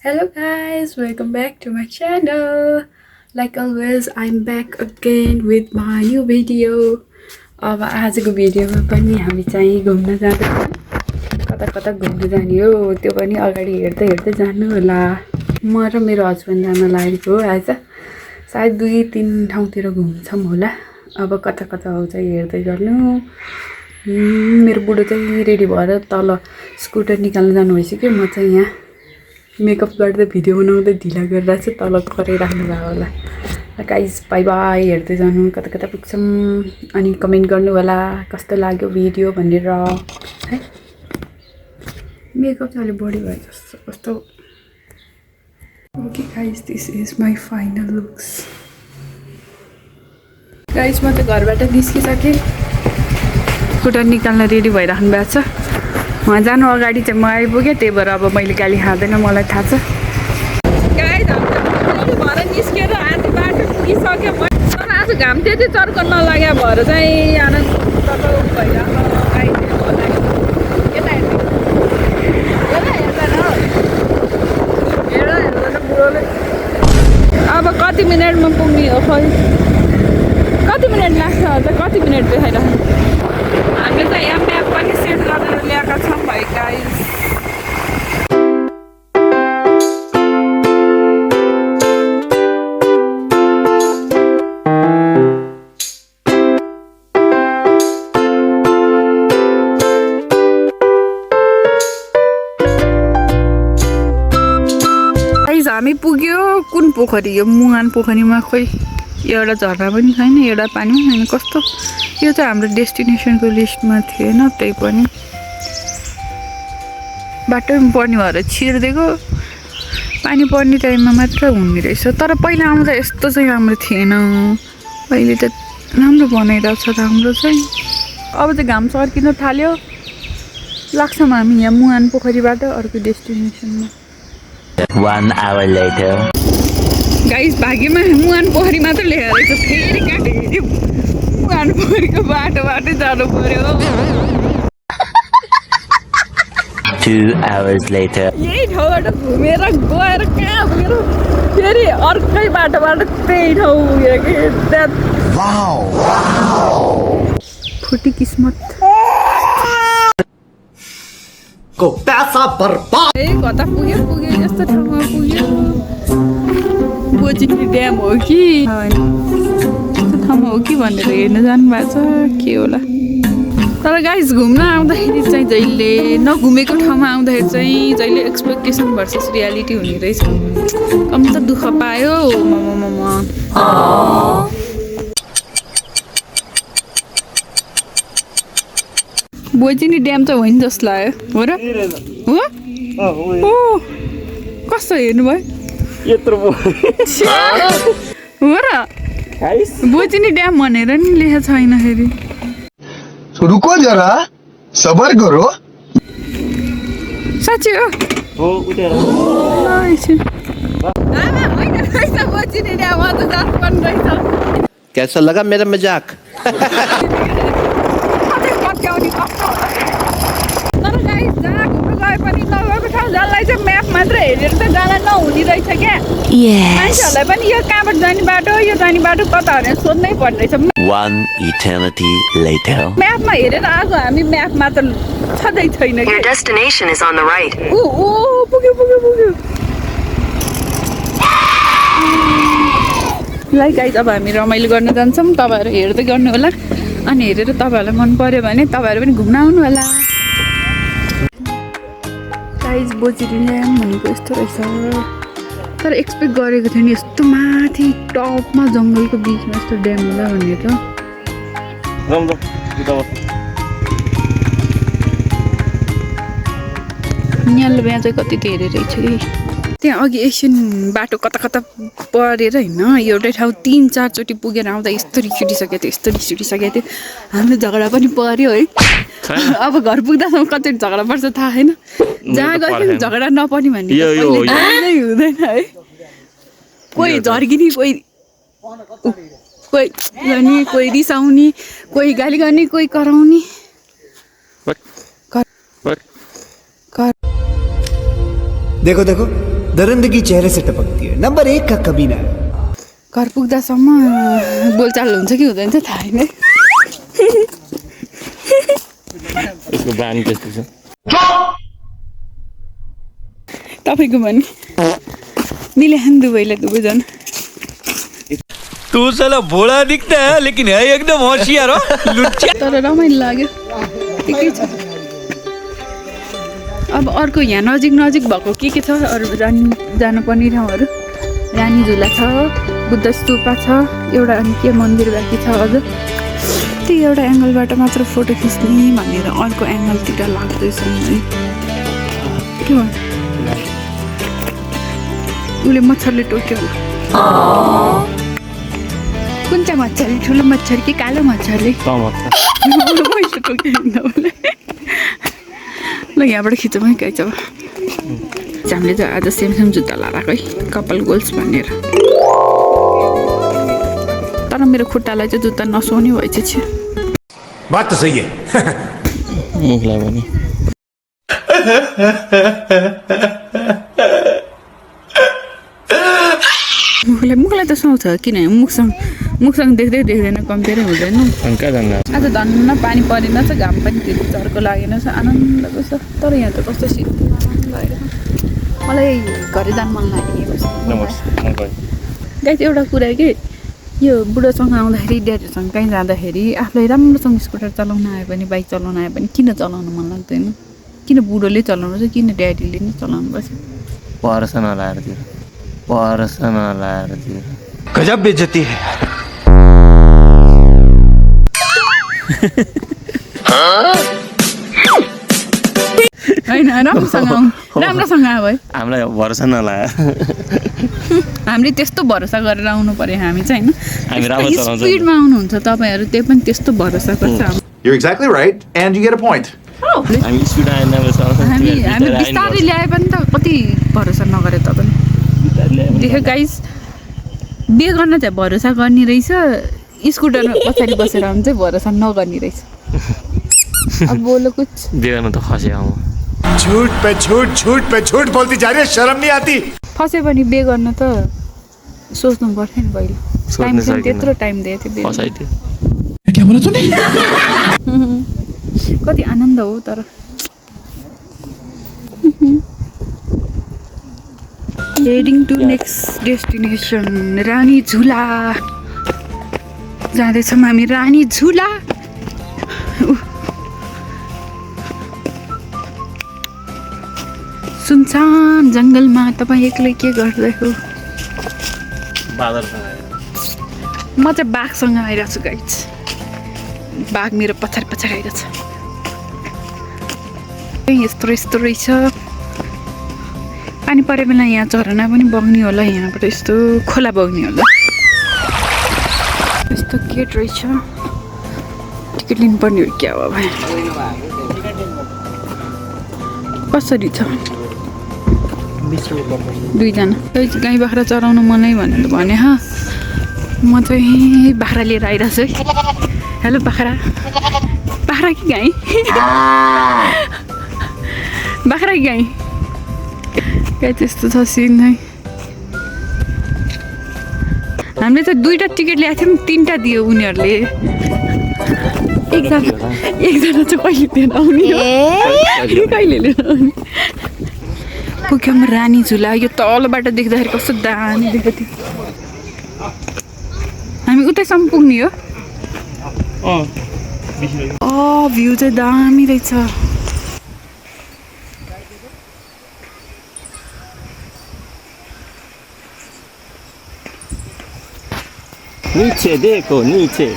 Hello guys, welcome back to my channel. Like always, I'm back again with my new video. अब आजको भिडियोमा पनि हामी चाहिँ घुम्न जाँदैछौँ। कता कता घुम्न जाने हो त्यो पनि अगाडि हेर्दै हेर्दै जानु होला। म र मेरो हस्बेन्ड जान लागेको हो आज। सायद 2-3 ठाउँतिर घुम्छौँ होला। अब कता कता हो चाहिँ हेर्दै गर्नु। मेरो बुढो चाहिँ रेडी भएर तल स्कुटर निकाल्न जानु भइसक्यो। म चाहिँ यहाँ मेकअप गर्दै भिडियो बनाउँदै ढिला गरिरहेको छु तल कराइराख्नु भएको होला। गाइस बाई बाई हेर्दै जानु कता कता पुग्छौँ अनि कमेन्ट गर्नु होला कस्तो लाग्यो भिडियो भनेर है। मेकअप चाहिँ अलि बढी भयो जस्तो कस्तो। Okay guys this is my final looks. Guys म त घरबाट निस्किसकेँ। स्कुटर निकाल्न रेडी भइराख्नु भएको छ। वहाँ जानु अगाडि चाहिँ म आइपुगेँ त्यही भएर अब मैले गाली खाँदैन मलाई थाहा छ। गाइस हामी भएर निस्केर आधी बाटो पुगिसक्यो तर आज घाम त्यति चर्को नलाग्यो भएर चाहिँ आनन्द टटो भइरहेको बुढोले अब कति मिनटमा पुग्ने हो खै कति मिनट लाग्छ अझ कति मिनट देखाइराख्नु। हामीले त यहाँ म्याप पनि सेट गरेर ल्याएका छौँ भाइ गाइस। हामी पुग्यो कुन पोखरी यो मुहान पोखरीमा खोइ एउटा झरना पनि छैन एउटा पानी पनि छैन कस्तो। यो चाहिँ हाम्रो डेस्टिनेसनको लिस्टमा थिएन त्यही पनि बाटोमा पर्ने भएर छिर्दिएको पानी पर्ने टाइममा मात्र हुने रहेछ। तर पहिला आउँदा यस्तो चाहिँ राम्रो थिएन अहिले त राम्रो बनाइरहेको छ राम्रो चाहिँ। अब चाहिँ घाम सर्किन थाल्यो लाग्छौँ हामी यहाँ मुहान पोखरीबाट अर्को डेस्टिनेसनमा। 1 hour later. गाइस भाग्यमा मुहान पोखरी मात्र ल्याएर रहेछ फेरि काटेको मुहान पोखरीको बाटोबाटै जानु पर्यो। 2 hours later. यही ठाउँबाट घुमेर गएर कहाँ पुगेर फेरि अर्कै बाटोबाट त्यही ठाउँ पुगेर कि फुटी किस्मत को पैसा बर्बाद। ए कता पुग्यो यस्तो ठाउँमा पुग्यो। बोजिनी ड्याम हो कि यस्तो ठाउँमा हो कि भनेर हेर्न जानुभएको छ के होला। तर गाइस घुम्न आउँदाखेरि चाहिँ जहिले नघुमेको ठाउँमा आउँदाखेरि चाहिँ जहिले एक्सपेक्टेसन भर्सेस रियालिटी हुने रहेछ। कम त दुःख पायो बोजिनी ड्याम चाहिँ होइन जस्तो लाग्यो हो र हो कस्तो हेर्नु भयो हो र बोजिनी ड्याम भनेर नि लेखेको छैन फेरि। रुको जरा सबर करो। साँच्चै हो बोजिनी ड्याम अझ जानुपर्ने रहेछ। कैसा लगा मेरा मजाक? तर गाइस जहाँ घुम्नु गए पनि नगएको ठाउँ जसलाई चाहिँ म्याप मात्र हेरेर चाहिँ जान नहुने रहेछ क्या। मान्छेहरूलाई पनि यो कहाँबाट जाने बाटो यो जाने बाटो कता भनेर सोध्नै पर्ने रहेछ। 1 eternity later. म्यापमा हेरेर आज हामी म्याप मात्र छँदै छैन। Your destination is on the right. पुग्यो पुग्यो पुग्यो। ल गाइस अब हामी रमाइलो गर्न जान्छौँ तपाईँहरू हेर्दै गर्नु होला अनि हेरेर तपाईँहरूलाई मन पर्यो भने तपाईँहरू पनि घुम्न आउनु होला। गाइस बोजिनी ड्याम भनेको यस्तो रहेछ। तर एक्सपेक्ट गरेको थिएँ नि यस्तो माथि टपमा जङ्गलको बिचमा यस्तो ड्याम होला भनेर। यहाँ बिहा चाहिँ कति धेरै रहेछ कि त्यहाँ अघि एकछिन बाटो कता कता परेर होइन एउटै ठाउँ 3-4 चोटि पुगेर आउँदा यस्तो रिस उठिसकेको थियो हाम्रो झगडा पनि पर्यो है। अब घर पुग्दासम्म कति झगडा पर्छ थाहा छैन। जहाँ गयो झगडा नपर्ने भन्ने हुँदैन है। कोही झर्किने कोही रिसाउने कोही गाली गर्ने कोही कराउने। देखो देखो दरिंदगी चेहरे से टपकती है। नंबर 1 का कमीना है। घर पुग्दासम्म बोलचाल हुन्छ कि हुँदैन चाहिँ थाहा छैन। यसको बानी त्यस्तो छ। तपाईँको भने मिले हैं दुबईले दुबई जान। तू साला भोला दिखता है लेकिन है एकदम होशियार हो लुच्चा। तर रमाइलो लाग्यो ठिकै छ। अब अर्को यहाँ नजिक नजिक भएको के छ अरू जानुपर्ने ठाउँहरू? रानी झुला छ, बुद्ध स्तूपा छ, एउटा अनि के मन्दिर बाँकी छ अझ। त्यही एउटा एङ्गलबाट मात्र फोटो खिच्ने भनेर अर्को एङ्गलतिर लाग्दैछ है। के भयो? उसले मच्छरले टोक्यो होला। कुन चाहिँ मच्छरले? ठुलो मच्छर कि कालो मच्छरले? मैले टोक्यो उसले। ल यहाँबाट खिचौँ है गाइज। अब हामीले चाहिँ आज सेम सेम जुत्ता लाएर है, कपाल गोल्स भनेर। तर मेरो खुट्टालाई चाहिँ जुत्ता नसुहाउने भएछ छ। बात तो सही है। मुखलाई पनि मुखलाई त सुहाउँछ किन? मुखसँग देख्दै देख्दैन कम्पेयर हुँदैन। कहाँ जान्न? आज धन्न पानी परेन छ, घाम पनि त्यति चर्को लागेन छ, आनन्दको छ। तर यहाँ त कस्तो शीतल लागेको। मलाई घरै जानु मन लागेको छ। गाइस एउटा कुरा के, यो बुढोसँग आउँदाखेरि ड्याडीसँग कहीँ जाँदाखेरि आफूलाई राम्रोसँग स्कुटर चलाउन आयो भने, बाइक चलाउन आयो भने किन चलाउनु मन लाग्दैन? किन बुढोले चलाउनु छ, किन ड्याडीले नै चलाउनु पर्छ? परस नलाएर त्यो गजब बेइज्जती है। होइन राम्रोसँग आयो है। हामीलाई भरोसा नलाएर हामीले त्यस्तो भरोसा गरेर आउनु पर्यो हामी चाहिँ होइन। हामी राम्रो चलाउँछौँ। स्पिडमा आउनुहुन्छ तपाईँहरू, त्यही पनि त्यस्तो भरोसा गर्छ। You're exactly right, and you get a point. हामी स्पिड आएन हामी बिस्तारै ल्याए पनि त कति भरोसा नगरे तपाईँले देख्यो गाइस। बिहे गर्न चाहिँ भरोसा गर्ने रहेछ, स्कुटरमा पछाडि बसेर आउनु चाहिँ भरोसा नगर्ने रहेछ। अब बोलो कुछ। बिहे गर्न त खसे आउँ। झूठ पे झूठ बोलती जा रही है, शर्म नहीं आती। फस्यो भने बिहे गर्न त सोच्नु पर्थ्यो नि पहिले। टाइम पनि त्यत्रो टाइम दिएको थियो फसाइदियो। कति आनन्द हो तर। हेडिङ टु नेक्स्ट डेस्टिनेसन रानी झुला जाँदैछौँ हामी। रानी झुला सुनसान जङ्गलमा तपाईँ एक्लै के गर्दै हो? म चाहिँ बाघसँग आइरहेको छु गाइज। बाघ मेरो पछाडि आइरहेछ। यस्तो रहेछ। पानी परे बेला यहाँ झरना पनि बग्ने होला, यहाँबाट यस्तो खोला बग्ने होला। यस्तो गेट रहेछ, टिकट लिनुपर्ने हो क्या हो? अब कसरी छ? 2 जना। गाई बाख्रा चराउनु मनै भनेर भने हा। म चाहिँ बाख्रा लिएर आइरहेको छु है। हेलो बाख्रा कि गाई? बाख्रा कि गाई? गाई त्यस्तो छ सिन है। हामीले त 2टा टिकट ल्याएको थियौँ, 3टा दियो उनीहरूले। एकजना चाहिँ कहिले लिएर आउने हो? कहिले लिएर आउने? पुग्यौँ रानी झुला। यो तलबाट देख्दाखेरि कस्तो दामी देखेको थियो। हामी उतैसम्म पुग्ने हो। भ्यू चाहिँ दामी रहेछ। नीचे देखो नीचे।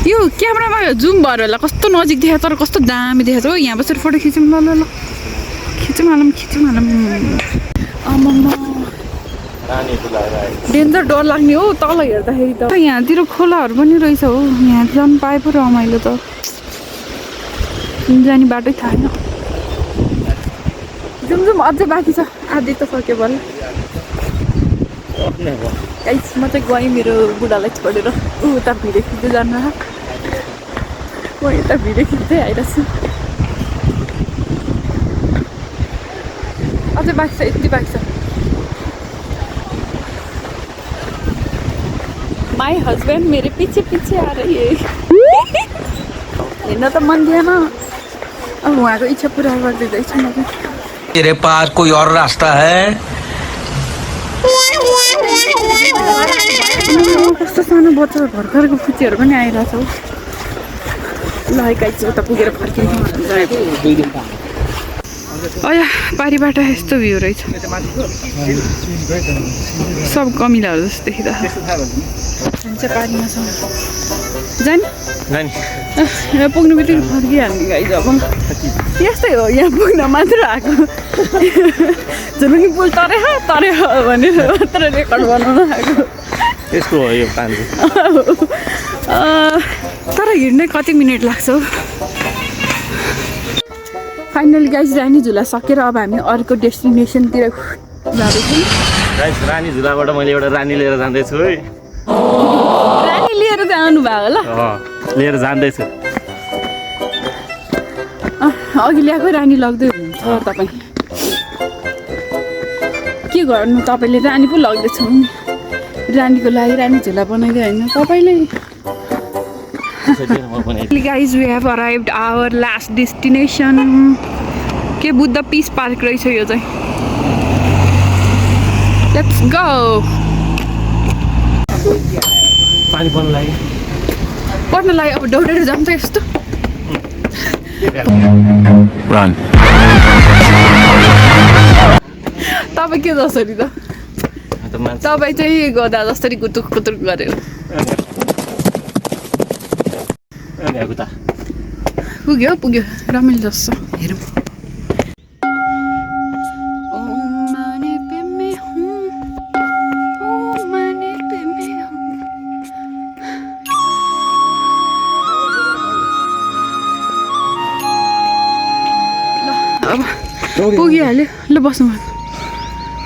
यो क्यामेरामा जुम भएर होला कस्तो नजिक देखाएको, तर कस्तो दामी देखाएको छ। यहाँ बसेर फोटो खिचौँ। ल खिचौँ हालौँ। आमामा डेन्जर डर लाग्ने हो तल हेर्दाखेरि त। यहाँतिर खोलाहरू पनि रहेछ हो। यहाँ जानु पाए पो रमाइलो त। जाने बाटै थाहा छैन। जाउँ अझै बाँकी छ, आधी त सक्यो होला। गाइस म चाहिँ गएँ मेरो बुढालाई छोडेर उता भिडियो खिच्दै जानु। म यता भिडियो खिच्दै आइरहेको छु। अझै बाँकी छ, यति बाँकी छ। माई हस्बैंड मेरे पीछे पीछे आ रही है। हेर्न त मन थिएन, अब उहाँको इच्छा पुरा गरिदिँदैछ म चाहिँ। तेरे पास कोई और रास्ता है? कस्तो सानो बच्चा भर्खरको फुच्चीहरू पनि आइरहेछ हौ। ल गाइस उता पुगेर फर्किन्छौँ। अया पारिबाट यस्तो भ्यू रहेछ, सब कमिलाहरू जस्तो देखिँदा। हामी चाहिँ पारीमा छौँ, जाने यहाँ पुग्नु बित्तिकै फर्किहाल्ने गाइस। अब यस्तै हो, यहाँ पुग्न मात्र आएको। झुलुङ्गी पुल तरे भनेर मात्र रेकर्ड बनाउन आएको। यस्तो हो यो पानी। तर हिँड्नै कति मिनट लाग्छ हौ। फाइनली गाइस रानी झुला सकेर अब हामी अर्को डेस्टिनेसनतिर जाँदैछौँ। गाइस रानी झुलाबाट मैले एउटा रानी लिएर जाँदैछु है। रानी लिएर चाहिँ आउनु भएको ल? लिएर जाँदैछु। अघि ल्याएको रानी लग्दै हुनुहुन्छ तपाईँ। के गर्नु, तपाईँले रानी पो लग्दैछ नि। रानीको लागि रानी झुला बनाइदियो होइन तपाईँले। Guys we have arrived our last destination. के बुद्ध पिस पार्क रहेछ यो चाहिँ। Let's go. पानी पर्न लाग्यो। पढ्न लागि अब दौडेर जाऊँ त यस्तो। Run. तपाईँ के जसरी त? तपाईँ चाहिँ गदा जसरी गुतुक कुतुक गऱ्यो। पुग्यो पुग्यो, रमाइलो जस्तो हेरौँ। अब पुगिहाल्यो। ल बस्नु,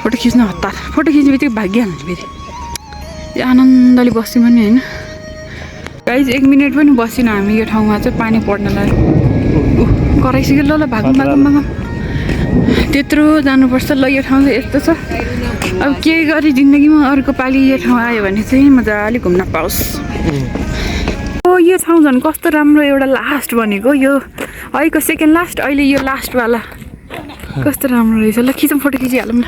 फोटो खिच्न हतार। फोटो खिच्ने बित्तिकै भागिहाल्नु फेरि। यो आनन्दले बस्यौँ पनि होइन गाइज। 1 मिनट पनि बसिन हामी यो ठाउँमा चाहिँ पानी पर्नलाई। कराइसक्यो। ल भागौँ भागौँ भागौँ, त्यत्रो जानुपर्छ। ल यो ठाउँ चाहिँ यस्तो छ। अब के गरी जिन्दगीमा अर्को पालि यो ठाउँ आयो भने चाहिँ मजाले घुम्न पाओस्। यो ठाउँ झन् कस्तो राम्रो। एउटा लास्ट भनेको यो अहिलेको सेकेन्ड लास्ट, अहिले यो लास्टवाला कस्तो राम्रो रहेछ। ल खिचौँ, फोटो खिचिहालौँ न।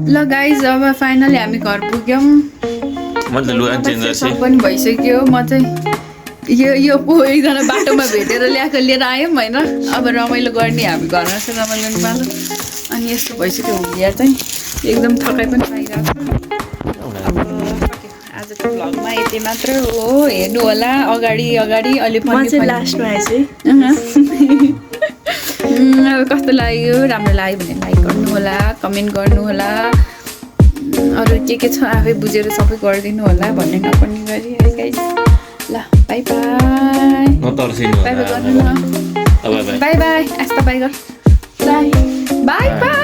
ल गाइज अब फाइनली हामी घर पुग्यौँ। पनि भइसक्यो। म चाहिँ यो पो एकजना बाटोमा भेटेर ल्याएको लिएर आयौँ होइन। अब रमाइलो गर्ने, हामी घरमा चाहिँ रमाइलो गर्नु पालो। अनि यस्तो भइसक्यो हुलिया चाहिँ एकदम थकाइ पनि पाइरहेको छ। आजको भ्लगमा यति मात्र हो। हेर्नु होला अगाडि अगाडि अहिले पनि लास्टमा आएछ। अब कस्तो लाग्यो, राम्रो लाग्यो भने लाइक गर्नु होला, कमेन्ट गर्नु होला। अरू के छ आफै बुझेर सबै गरिदिनु होला भन्ने नपर्ने गरी है गाइस। ल बाई बाई। बाई बाई गर्नु न। By by. यस्तो बाई गर। By by by.